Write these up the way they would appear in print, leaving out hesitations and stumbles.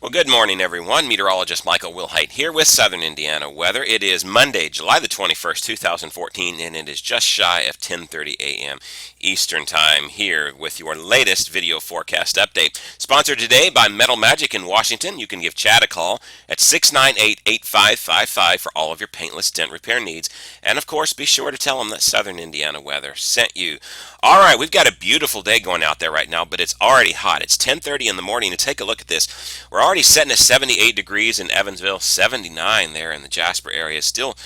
Well, good morning, everyone. Meteorologist Michael Wilhite here with Southern Indiana weather. It is Monday, July the 21st, 2014, and it is just shy of 10:30 a.m. Eastern Time here with your latest video forecast update. Sponsored today by Metal Magic in Washington. You can give Chad a call at 698-8555 for all of your paintless dent repair needs. And of course, be sure to tell him that Southern Indiana weather sent you. All right, we've got a beautiful day going out there right now, but it's already hot. It's 10:30 in the morning, and take a look at this. We're already setting at 78 degrees in Evansville, 79 there in the Jasper area. Still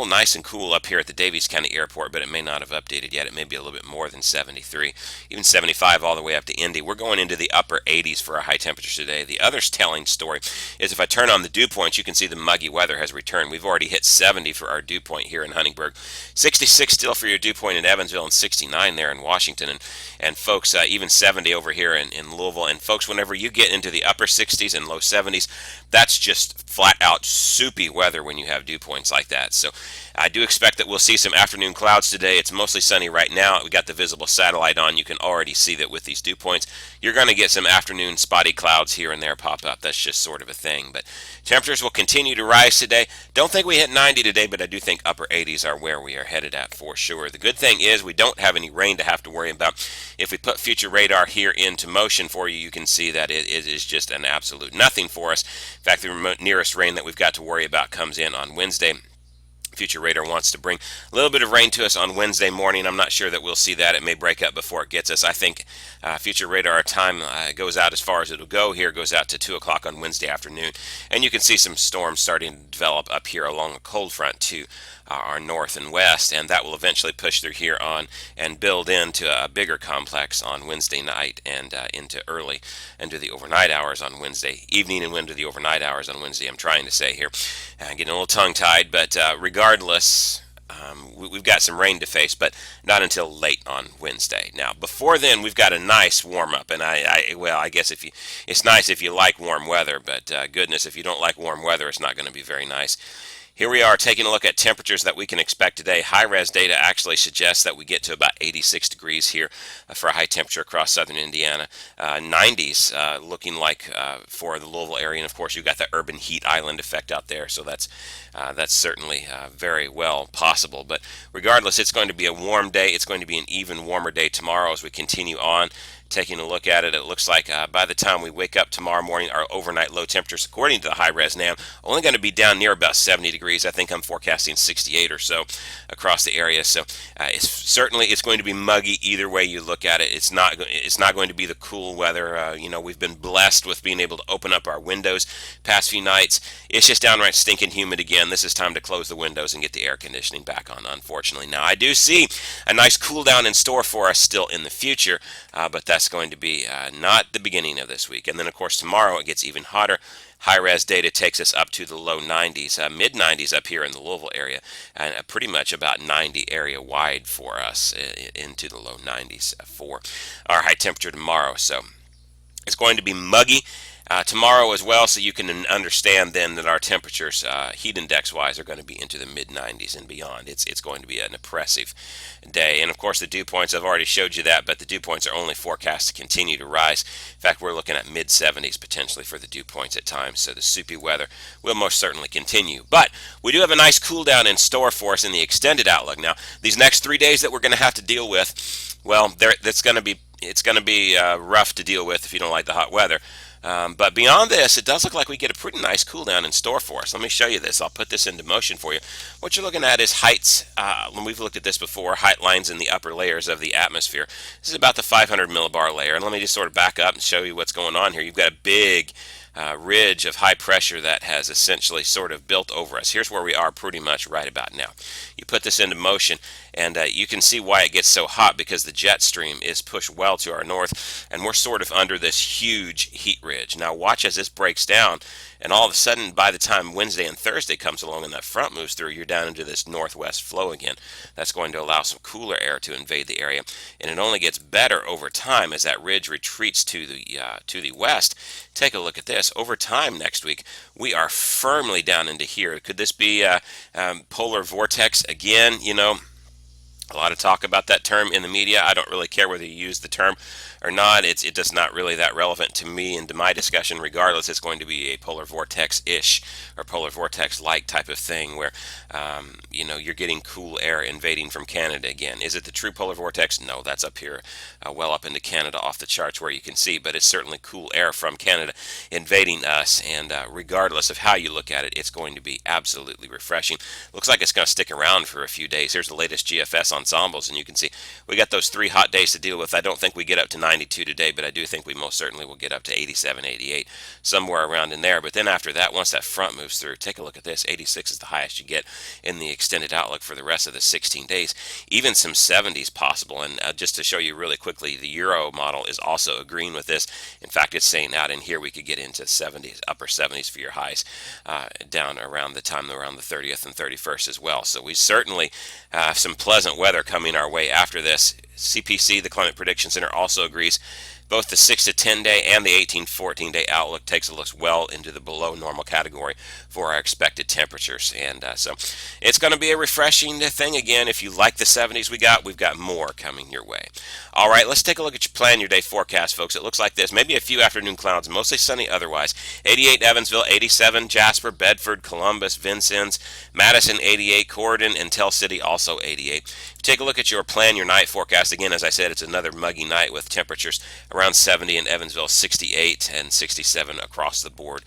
nice and cool up here at the Davies County Airport, but it may not have updated yet. It may be a little bit more than 73, even 75 all the way up to Indy. We're going into the upper 80s for our high temperatures today. The other telling story is if I turn on the dew points, you can see the muggy weather has returned. We've already hit 70 for our dew point here in Huntingburg, 66 still for your dew point in Evansville, and 69 there in Washington. And folks, even 70 over here in Louisville. And folks, whenever you get into the upper 60s and low 70s, that's just flat out soupy weather when you have dew points like that. So I do expect that we'll see some afternoon clouds today. It's mostly sunny right now. We got the visible satellite on. You can already see that with these dew points, you're going to get some afternoon spotty clouds here and there pop up. That's just sort of a thing. But temperatures will continue to rise today. Don't think we hit 90 today, but I do think upper 80s are where we are headed at for sure. The good thing is we don't have any rain to have to worry about. If we put future radar here into motion for you, you can see that it is just an absolute nothing for us. In fact, the nearest rain that we've got to worry about comes in on Wednesday. Future radar wants to bring a little bit of rain to us on Wednesday morning. I'm not sure that we'll see that. It may break up before it gets us. I think future radar time goes out as far as it'll go here, goes out to 2 o'clock on Wednesday afternoon. And you can see some storms starting to develop up here along the cold front to our north and west, and that will eventually push through here on and build into a bigger complex on Wednesday night and into the overnight hours on Wednesday evening and into the overnight hours on Wednesday. I'm trying to say here, getting a little tongue-tied, but regardless, we've got some rain to face, but not until late on Wednesday. Now, before then, we've got a nice warm-up, and I guess it's nice if you like warm weather, but goodness, if you don't like warm weather, it's not going to be very nice. Here we are taking a look at temperatures that we can expect today. High-res data actually suggests that we get to about 86 degrees here for a high temperature across southern Indiana. 90s looking like for the Louisville area, and of course you've got the urban heat island effect out there, so that's certainly very well possible. But regardless, it's going to be a warm day. It's going to be an even warmer day tomorrow as we continue on. Taking a look at it, it looks like by the time we wake up tomorrow morning, our overnight low temperatures, according to the high-res NAM, only going to be down near about 70 degrees. I think I'm forecasting 68 or so across the area. So it's going to be muggy either way you look at it. It's not going to be the cool weather. We've been blessed with being able to open up our windows past few nights. It's just downright stinking humid again. This is time to close the windows and get the air conditioning back on, unfortunately. Now, I do see a nice cool down in store for us still in the future, but that's going to be not the beginning of this week. And then, of course, tomorrow it gets even hotter. High-res data takes us up to the low 90s, mid-90s up here in the Louisville area, and pretty much about 90 area-wide for us into the low 90s for our high temperature tomorrow. So it's going to be muggy tomorrow as well, so you can understand then that our temperatures, heat index-wise, are going to be into the mid-90s and beyond. It's going to be an oppressive day. And of course, the dew points, I've already showed you that, but the dew points are only forecast to continue to rise. In fact, we're looking at mid-70s potentially for the dew points at times, so the soupy weather will most certainly continue. But we do have a nice cool down in store for us in the extended outlook. Now, these next 3 days that we're going to have to deal with, well, it's going to be rough to deal with if you don't like the hot weather. But beyond this, it does look like we get a pretty nice cool down in store for us. Let me show you this. I'll put this into motion for you. What you're looking at is heights. When we've looked at this before, height lines in the upper layers of the atmosphere. This is about the 500 millibar layer. And let me just sort of back up and show you what's going on here. You've got a big ridge of high pressure that has essentially sort of built over us. Here's where we are pretty much right about now. You put this into motion, and you can see why it gets so hot, because the jet stream is pushed well to our north, and we're sort of under this huge heat ridge. Now watch as this breaks down, and all of a sudden, by the time Wednesday and Thursday comes along and that front moves through, you're down into this northwest flow again. That's going to allow some cooler air to invade the area, and it only gets better over time as that ridge retreats to the west. Take a look at this. Over time next week, we are firmly down into here. Could this be polar vortex again? A lot of talk about that term in the media. I don't really care whether you use the term or not, it does not really that relevant to me and to my discussion. Regardless, it's going to be a polar vortex-ish or polar vortex-like type of thing where you're getting cool air invading from Canada again. Is it the true polar vortex? No, that's up here, well up into Canada off the charts where you can see, but it's certainly cool air from Canada invading us, and regardless of how you look at it, it's going to be absolutely refreshing. Looks like it's going to stick around for a few days. Here's the latest GFS ensembles, and you can see we got those 3 hot days to deal with. I don't think we get up to 92 today, but I do think we most certainly will get up to 87, 88, somewhere around in there. But then after that, once that front moves through, take a look at this. 86 is the highest you get in the extended outlook for the rest of the 16 days. Even some 70s possible. And just to show you really quickly, the Euro model is also agreeing with this. In fact, it's saying out in here we could get into 70s, upper 70s for your highs down around the time around the 30th and 31st as well. So we certainly have some pleasant weather coming our way after this. CPC, the Climate Prediction Center, also agrees. Both the 6 to 10 day and the 18 to 14 day outlook takes a look well into the below normal category for our expected temperatures. And so it's going to be a refreshing thing. Again, if you like the 70s we've got more coming your way. All right, let's take a look at your plan, your day forecast, folks. It looks like this. Maybe a few afternoon clouds, mostly sunny otherwise. 88 Evansville, 87 Jasper, Bedford, Columbus, Vincennes, Madison 88, Corydon, and Tell City also 88. Take a look at your plan, your night forecast. Again, as I said, it's another muggy night with temperatures around 70 in Evansville, 68 and 67 across the board,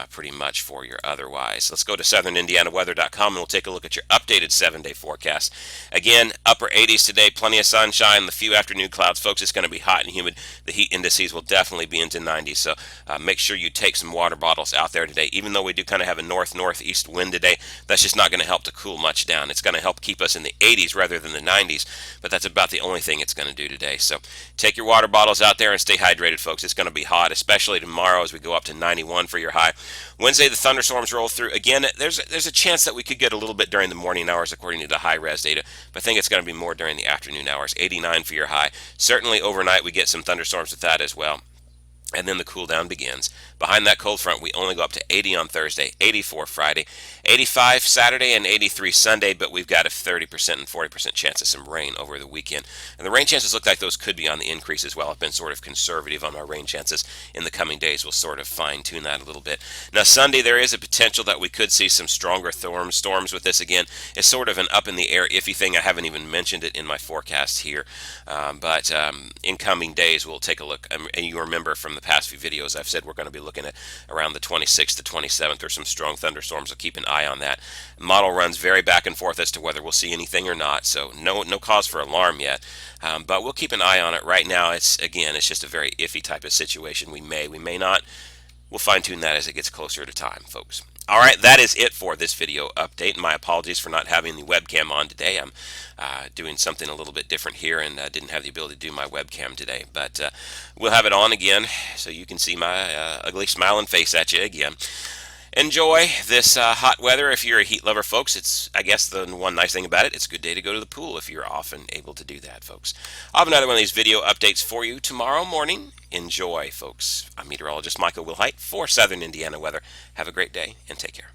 pretty much for your otherwise. Let's go to southernindianaweather.com and we'll take a look at your updated 7-day forecast. Again, upper 80s today, plenty of sunshine, the few afternoon clouds. Folks, it's going to be hot and humid. The heat indices will definitely be into 90s, so make sure you take some water bottles out there today. Even though we do kind of have a north-northeast wind today, that's just not going to help to cool much down. It's going to help keep us in the 80s rather than the 90s, but that's about the only thing it's going to do today. So take your water bottles out there and stay hydrated, folks. It's going to be hot, especially tomorrow as we go up to 91 for your high. Wednesday, the thunderstorms roll through. Again, there's a chance that we could get a little bit during the morning hours according to the high-res data, but I think it's going to be more during the afternoon hours. 89 for your high. Certainly overnight we get some thunderstorms with that as well. And then the cool down begins. Behind that cold front, we only go up to 80 on Thursday, 84 Friday, 85 Saturday, and 83 Sunday, but we've got a 30% and 40% chance of some rain over the weekend. And the rain chances look like those could be on the increase as well. I've been sort of conservative on my rain chances in the coming days. We'll sort of fine-tune that a little bit. Now, Sunday, there is a potential that we could see some stronger storms with this again. It's sort of an up-in-the-air iffy thing. I haven't even mentioned it in my forecast here. But in coming days, we'll take a look. And you remember from the past few videos, I've said we're going to be looking at around the 26th to 27th. There's some strong thunderstorms, so keep an eye on that. Model runs very back and forth as to whether we'll see anything or not, so no cause for alarm yet. But we'll keep an eye on it. Right now, it's just a very iffy type of situation. We may not. We'll fine-tune that as it gets closer to time, folks. All right, that is it for this video update. My apologies for not having the webcam on today. I'm doing something a little bit different here and didn't have the ability to do my webcam today. But we'll have it on again so you can see my ugly smiling face at you again. Enjoy this hot weather if you're a heat lover, folks. I guess the one nice thing about it, it's a good day to go to the pool if you're often able to do that, folks. I'll have another one of these video updates for you tomorrow morning. Enjoy, folks. I'm Meteorologist Michael Wilhite for Southern Indiana Weather. Have a great day and take care.